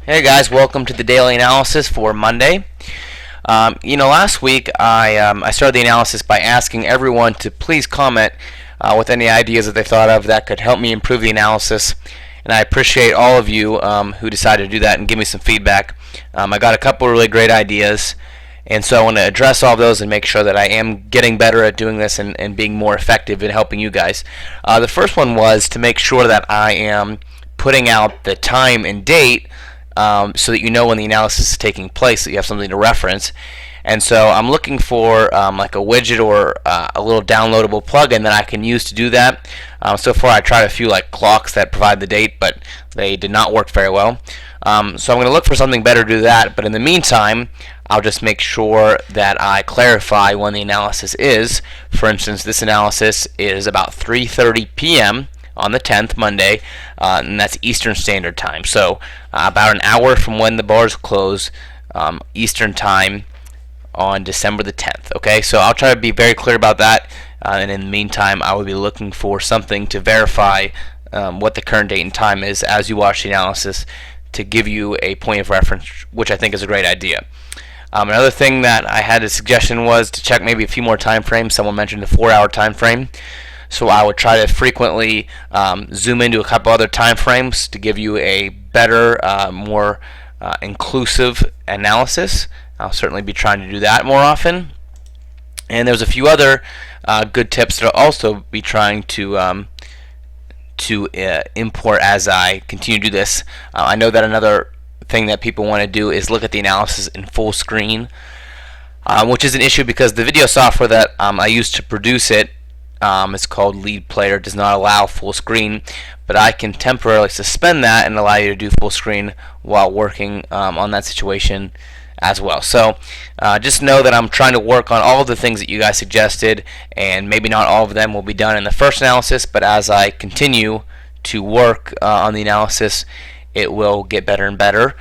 Hey guys, welcome to the daily analysis for Monday. Last week I started the analysis by asking everyone to please comment with any ideas that they thought of that could help me improve the analysis, and I appreciate all of you who decided to do that and give me some feedback. I got a couple really great ideas, and so I want to address all of those and make sure that I am getting better at doing this and being more effective in helping you guys. The first one was to make sure that I am putting out the time and date so that you know when the analysis is taking place, that you have something to reference. And so I'm looking for like a widget or a little downloadable plugin that I can use to do that. So far I tried a few like clocks that provide the date, but they did not work very well. So I'm going to look for something better to do that, but in the meantime I'll just make sure that I clarify when the analysis is. For instance, this analysis is about 3:30 p.m. on the 10th, Monday, and that's Eastern Standard Time. So about an hour from when the bars close, Eastern Time on December the 10th. Okay, so I'll try to be very clear about that, and in the meantime, I will be looking for something to verify what the current date and time is as you watch the analysis to give you a point of reference, which I think is a great idea. Another thing that I had a suggestion was to check maybe a few more time frames. Someone mentioned a 4-hour time frame. So I would try to frequently zoom into a couple other time frames to give you a better, more inclusive analysis. I'll certainly be trying to do that more often. And there's a few other good tips that I'll also be trying to import as I continue to do this. I know that another thing that people want to do is look at the analysis in full screen, which is an issue because the video software that I use to produce it, it's called Lead Player, does not allow full screen, but I can temporarily suspend that and allow you to do full screen while working on that situation as well. So just know that I'm trying to work on all of the things that you guys suggested, and maybe not all of them will be done in the first analysis, but as I continue to work on the analysis, it will get better and better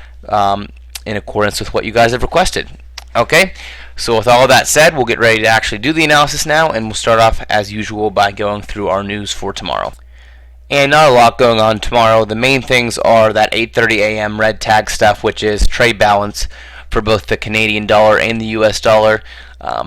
in accordance with what you guys have requested. Okay, so with all of that said, we'll get ready to actually do the analysis now, and we'll start off as usual by going through our news for tomorrow. And not a lot going on tomorrow. The main things are that 8:30 a.m. red tag stuff, which is trade balance for both the Canadian dollar and the US dollar.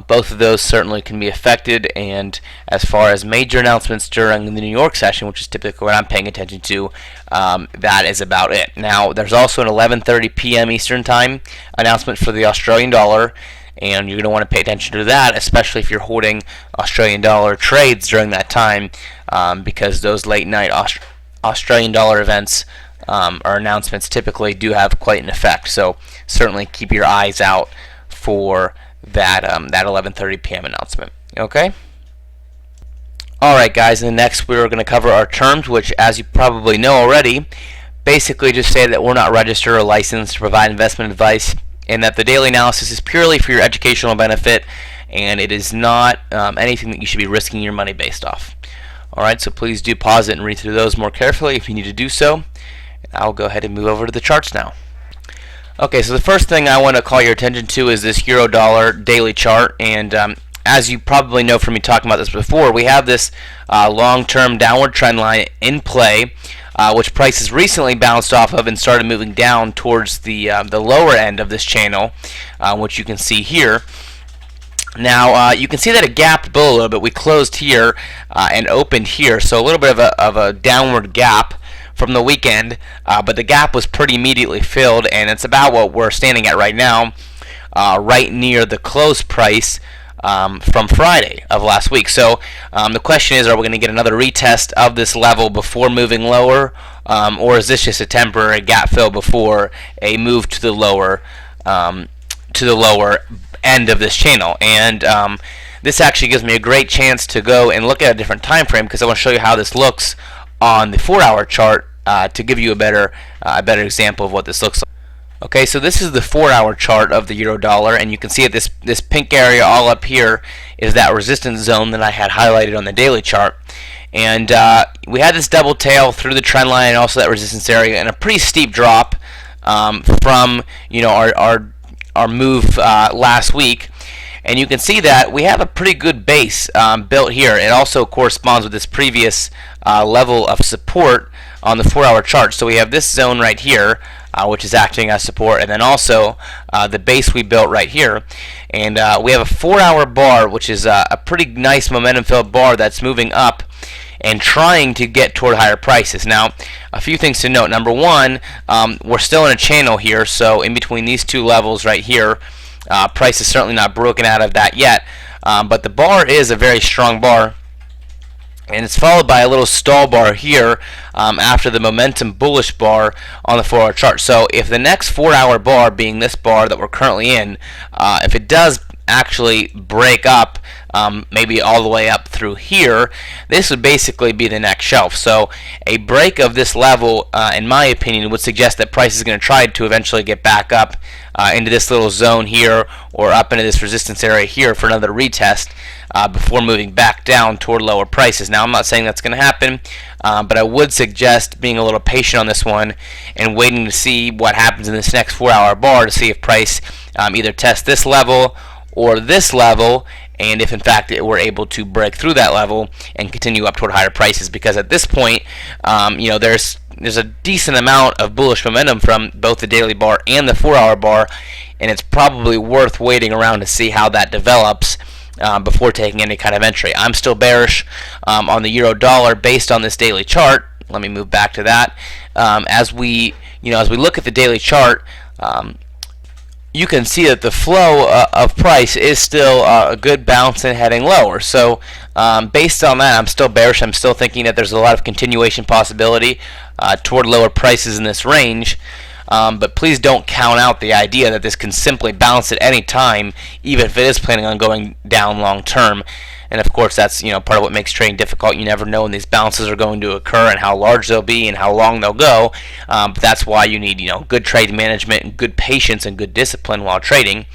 Both of those certainly can be affected, and as far as major announcements during the New York session, which is typically what I'm paying attention to, that is about it. Now, there's also an 11:30 p.m. Eastern Time announcement for the Australian dollar, and you're going to want to pay attention to that, especially if you're holding Australian dollar trades during that time, because those late night Australian dollar events or announcements typically do have quite an effect. So certainly keep your eyes out for that 11:30 p.m. announcement. Okay. All right, guys. And next we're going to cover our terms, which, as you probably know already, basically just say that we're not registered or licensed to provide investment advice, and that the daily analysis is purely for your educational benefit, and it is not anything that you should be risking your money based off. All right. So please do pause it and read through those more carefully if you need to do so. I'll go ahead and move over to the charts now. Okay, so the first thing I want to call your attention to is this euro dollar daily chart, and as you probably know from me talking about this before, we have this long-term downward trend line in play, which prices recently bounced off of and started moving down towards the lower end of this channel, which you can see here. Now you can see that it gapped below a little bit. We closed here and opened here, so a little bit of a downward gap from the weekend, but the gap was pretty immediately filled, and it's about what we're standing at right now, right near the close price from Friday of last week. So the question is, are we going to get another retest of this level before moving lower, or is this just a temporary gap fill before a move to the lower end of this channel? And this actually gives me a great chance to go and look at a different time frame, because I want to show you how this looks on the 4-hour chart to give you a better example of what this looks like. Okay, so this is the 4-hour chart of the euro dollar, and you can see that this pink area all up here is that resistance zone that I had highlighted on the daily chart. And we had this double tail through the trend line and also that resistance area, and a pretty steep drop from our move last week. And you can see that we have a pretty good base built here. It also corresponds with this previous level of support on the 4-hour chart. So we have this zone right here, which is acting as support, and then also the base we built right here. And we have a 4-hour bar, which is a pretty nice momentum-filled bar that's moving up and trying to get toward higher prices. Now, a few things to note. Number one, we're still in a channel here, so in between these two levels right here, price is certainly not broken out of that yet, but the bar is a very strong bar, and it's followed by a little stall bar here after the momentum bullish bar on the 4-hour chart. So if the next 4-hour bar, being this bar that we're currently in, if it does actually break up maybe all the way up through here, this would basically be the next shelf. So a break of this level, in my opinion, would suggest that price is going to try to eventually get back up into this little zone here, or up into this resistance area here for another retest before moving back down toward lower prices. Now, I'm not saying that's going to happen, but I would suggest being a little patient on this one and waiting to see what happens in this next 4-hour bar to see if price either tests this level or this level, and if in fact we're able to break through that level and continue up toward higher prices. Because at this point, there's a decent amount of bullish momentum from both the daily bar and the 4-hour bar, and it's probably worth waiting around to see how that develops before taking any kind of entry. I'm still bearish on the euro dollar based on this daily chart. Let me move back to that. As we look at the daily chart, you can see that the flow of price is still a good bounce and heading lower. So based on that, I'm still bearish. I'm still thinking that there's a lot of continuation possibility toward lower prices in this range. But please don't count out the idea that this can simply bounce at any time, even if it is planning on going down long term. And of course, that's part of what makes trading difficult. You never know when these bounces are going to occur and how large they'll be and how long they'll go. But that's why you need good trade management and good patience and good discipline while trading.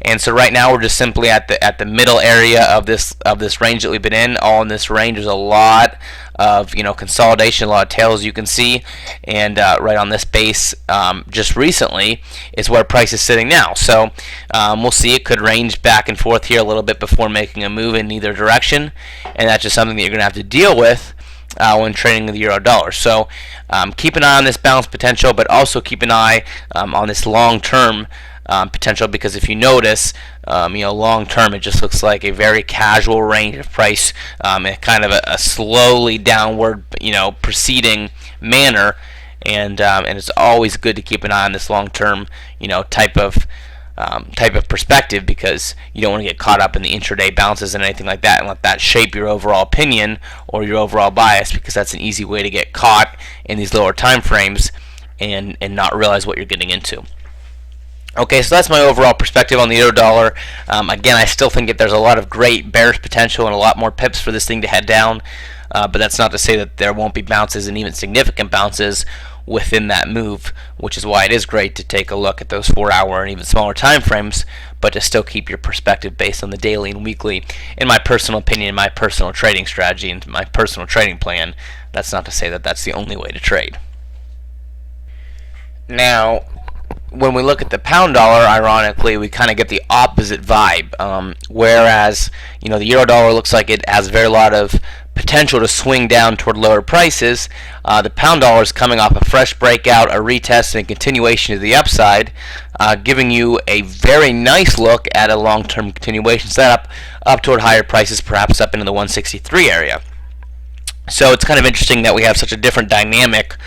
And so right now we're just simply at the middle area of this range that we've been in. All in this range, there's a lot of consolidation, a lot of tails you can see, and right on this base just recently is where price is sitting now. So we'll see. It could range back and forth here a little bit before making a move in either direction, and that's just something that you're going to have to deal with when trading the euro dollar. So keep an eye on this bounce potential, but also keep an eye on this long-term potential, because if you notice, long term, it just looks like a very casual range of price, and kind of a slowly downward, proceeding manner, and it's always good to keep an eye on this long term, type of perspective, because you don't want to get caught up in the intraday bounces and anything like that, and let that shape your overall opinion or your overall bias, because that's an easy way to get caught in these lower time frames and not realize what you're getting into. Okay, so that's my overall perspective on the euro dollar. Again, I still think that there's a lot of great bearish potential and a lot more pips for this thing to head down, but that's not to say that there won't be bounces and even significant bounces within that move, which is why it is great to take a look at those 4-hour and even smaller time frames, but to still keep your perspective based on the daily and weekly. In my personal opinion, my personal trading strategy, and my personal trading plan, that's not to say that that's the only way to trade. Now, when we look at the pound dollar, ironically, we kind of get the opposite vibe. Whereas, the euro dollar looks like it has a very lot of potential to swing down toward lower prices, the pound dollar is coming off a fresh breakout, a retest, and a continuation to the upside, giving you a very nice look at a long-term continuation setup up toward higher prices, perhaps up into the 163 area. So it's kind of interesting that we have such a different dynamic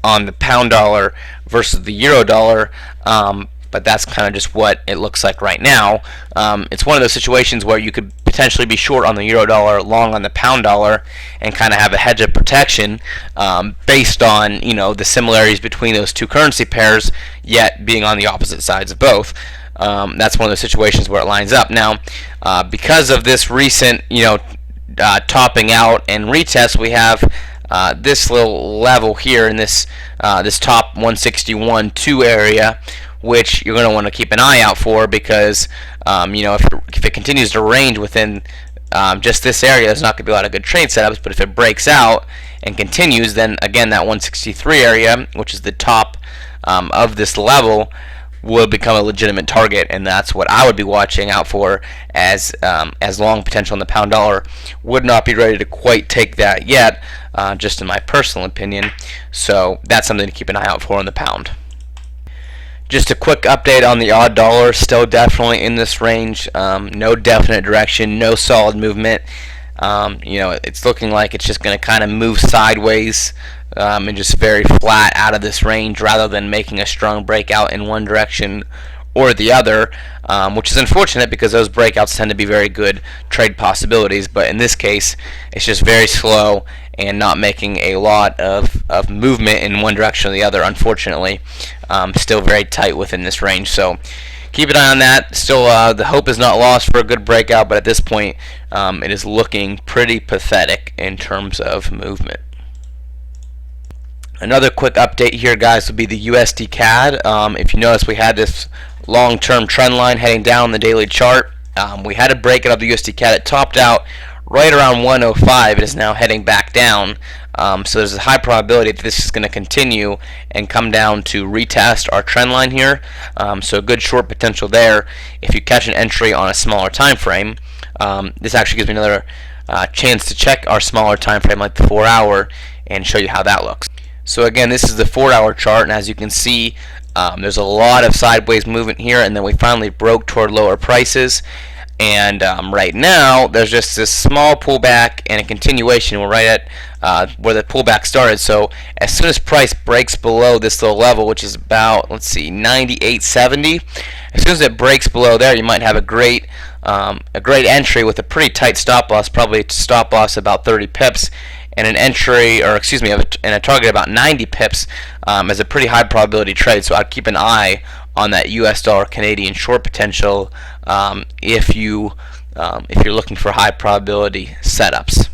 on the pound dollar versus the euro dollar, but that's kind of just what it looks like right now. It's one of those situations where you could potentially be short on the euro dollar, long on the pound dollar, and kind of have a hedge of protection based on the similarities between those two currency pairs, yet being on the opposite sides of both. That's one of those situations where it lines up. Now, because of this recent topping out and retest, we have this little level here in this top 161.2 area, which you're going to want to keep an eye out for, because if it continues to range within just this area, there's not going to be a lot of good trade setups. But if it breaks out and continues, then again that 163 area, which is the top of this level, will become a legitimate target, and that's what I would be watching out for as long potential in the pound dollar. Would not be ready to quite take that yet, just in my personal opinion. So that's something to keep an eye out for in the pound. Just a quick update on the AUD dollar, still definitely in this range. No definite direction, no solid movement. It's looking like it's just going to kind of move sideways and just very flat out of this range rather than making a strong breakout in one direction or the other, which is unfortunate because those breakouts tend to be very good trade possibilities. But in this case, it's just very slow and not making a lot of movement in one direction or the other, unfortunately. Still very tight within this range. So keep an eye on that. Still, the hope is not lost for a good breakout, but at this point, it is looking pretty pathetic in terms of movement. Another quick update here, guys, would be the USD CAD. If you notice, we had this long-term trend line heading down the daily chart. We had a breakout of the USD CAD. It topped out right around 105. It is now heading back down. So there's a high probability that this is going to continue and come down to retest our trend line here. So a good short potential there if you catch an entry on a smaller time frame. This actually gives me another chance to check our smaller time frame, like the 4-hour, and show you how that looks. So again, this is the 4-hour chart, and as you can see, there's a lot of sideways movement here, and then we finally broke toward lower prices. And right now, there's just this small pullback and a continuation. We're right at where the pullback started. So as soon as price breaks below this little level, which is about, let's see, 98.70, as soon as it breaks below there, you might have a great entry with a pretty tight stop loss, probably a stop loss about 30 pips, and an entry, or excuse me, and a target about 90 pips as a pretty high probability trade. So I'd keep an eye on that US dollar Canadian short potential if you're looking for high probability setups.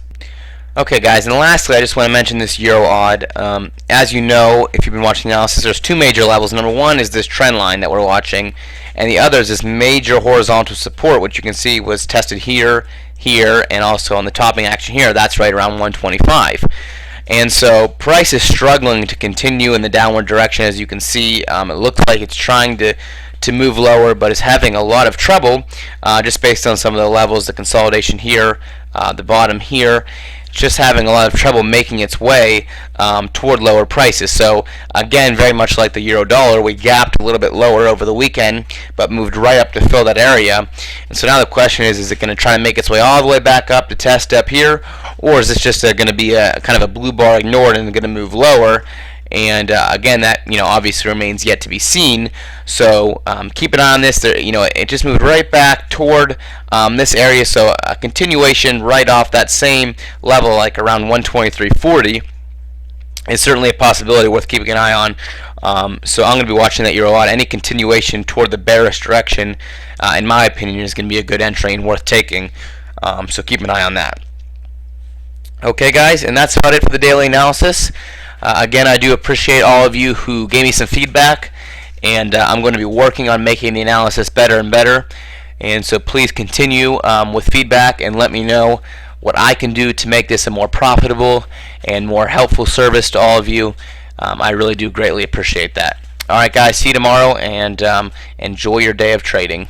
Okay, guys, and lastly, I just want to mention this Euro AUD. As you know, if you've been watching the analysis, there's two major levels. Number one is this trend line that we're watching, and the other is this major horizontal support, which you can see was tested here, and also on the topping action here. That's right around 125. And so price is struggling to continue in the downward direction. As you can see, it looks like it's trying to move lower, but is having a lot of trouble just based on some of the levels, the consolidation here, the bottom here. Just having a lot of trouble making its way toward lower prices. So again, very much like the euro dollar, we gapped a little bit lower over the weekend, but moved right up to fill that area. And so now the question is it going to try to make its way all the way back up to test up here, or is this just going to be a kind of a blue bar ignored and going to move lower? And again, that obviously remains yet to be seen. So keep an eye on this. It just moved right back toward this area. So a continuation right off that same level, like around 123.40, is certainly a possibility worth keeping an eye on. So I'm going to be watching that euro AUD. Any continuation toward the bearish direction, in my opinion, is going to be a good entry and worth taking. So keep an eye on that. Okay, guys, and that's about it for the daily analysis. Again, I do appreciate all of you who gave me some feedback, and I'm going to be working on making the analysis better and better. And so please continue with feedback and let me know what I can do to make this a more profitable and more helpful service to all of you. I really do greatly appreciate that. All right, guys, see you tomorrow, and enjoy your day of trading.